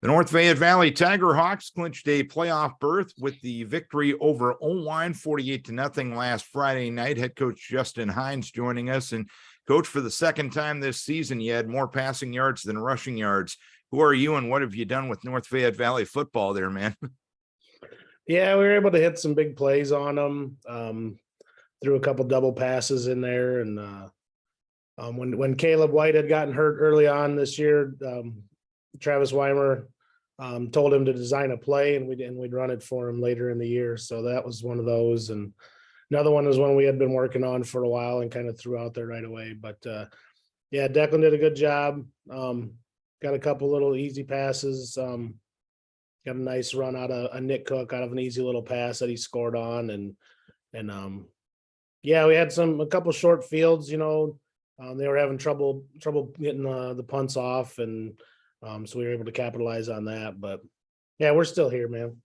The North Fayette Valley Tiger Hawks clinched a playoff berth with the victory over Owine 48-0 last Friday night. Head coach Justin Heins joining us. And coach, for the second time this season, you had more passing yards than rushing yards. Who are you and what have you done with North Fayette Valley football there, man? Yeah, we were able to hit some big plays on them. Threw a couple double passes in there, and when Caleb White had gotten hurt early on this year, Travis Weimer told him to design a play, and we'd run it for him later in the year. So that was one of those, and another one was one we had been working on for a while and kind of threw out there right away. But yeah, Declan did a good job. Got a couple little easy passes. Got a nice run out of a Nick Cook out of an easy little pass that he scored on, and yeah, we had a couple short fields. They were having trouble getting the punts off, and so we were able to capitalize on that. But yeah, we're still here, man.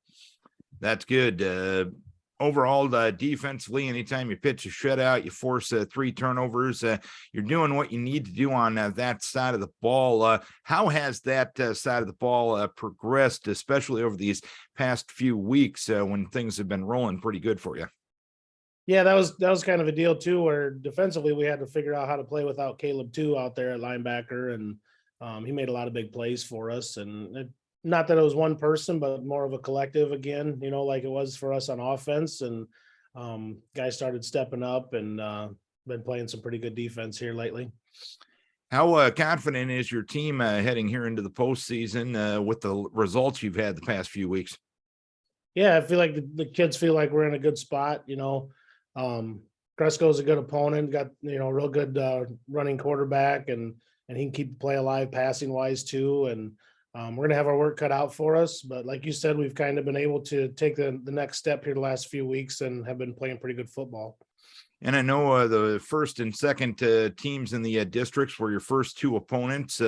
That's good. Overall, defensively, anytime you pitch a shutout, you force 3 turnovers. You're doing what you need to do on that side of the ball. How has that side of the ball progressed, especially over these past few weeks when things have been rolling pretty good for you? Yeah, that was kind of a deal too, where defensively we had to figure out how to play without Caleb too out there at linebacker, and he made a lot of big plays for us. And not that it was one person, but more of a collective again, like it was for us on offense. And guys started stepping up and been playing some pretty good defense here lately. How confident is your team heading here into the postseason with the results you've had the past few weeks? Yeah, I feel like the kids feel like we're in a good spot. Cresco's a good opponent, got real good running quarterback, and he can keep the play alive passing wise too. And we're gonna have our work cut out for us. But like you said, we've kind of been able to take the next step here the last few weeks and have been playing pretty good football. And I know the first and second teams in the districts were your first 2 opponents.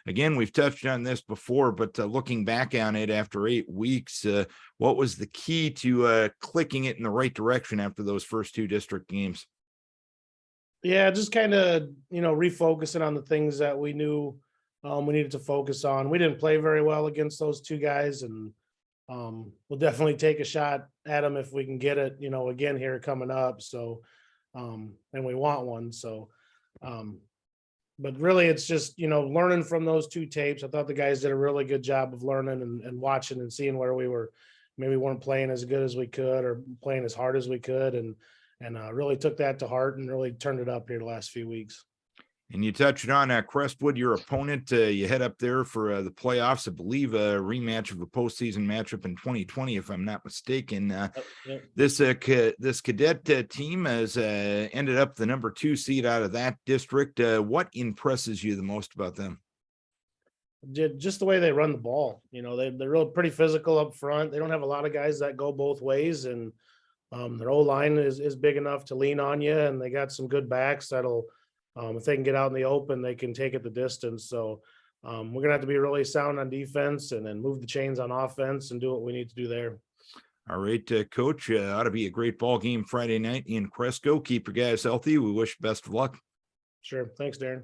Again, we've touched on this before, but looking back on it after 8 weeks, what was the key to clicking it in the right direction after those first 2 district games? Yeah, just kind of, refocusing on the things that we knew we needed to focus on. We didn't play very well against those 2 guys, and we'll definitely take a shot at them if we can get it, again here coming up. So, and we want one. So, but really it's just, learning from those 2 tapes. I thought the guys did a really good job of learning and watching and seeing where we weren't playing as good as we could or playing as hard as we could. And really took that to heart and really turned it up here the last few weeks. And you touched on Crestwood, your opponent. You head up there for the playoffs. I believe a rematch of a postseason matchup in 2020, if I'm not mistaken. Yep. This cadet team has ended up the number 2 seed out of that district. What impresses you the most about them? Just the way they run the ball. They're real pretty physical up front. They don't have a lot of guys that go both ways, and their O-line is big enough to lean on you, and they got some good backs that'll, if they can get out in the open, they can take it the distance. So we're gonna have to be really sound on defense and then move the chains on offense and do what we need to do there. All right, Coach, ought to be a great ball game Friday night in Cresco. Keep your guys healthy. We wish best of luck. Sure. Thanks, Darren.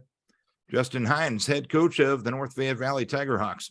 Justin Heins, head coach of the North Fayette Valley Tiger Hawks.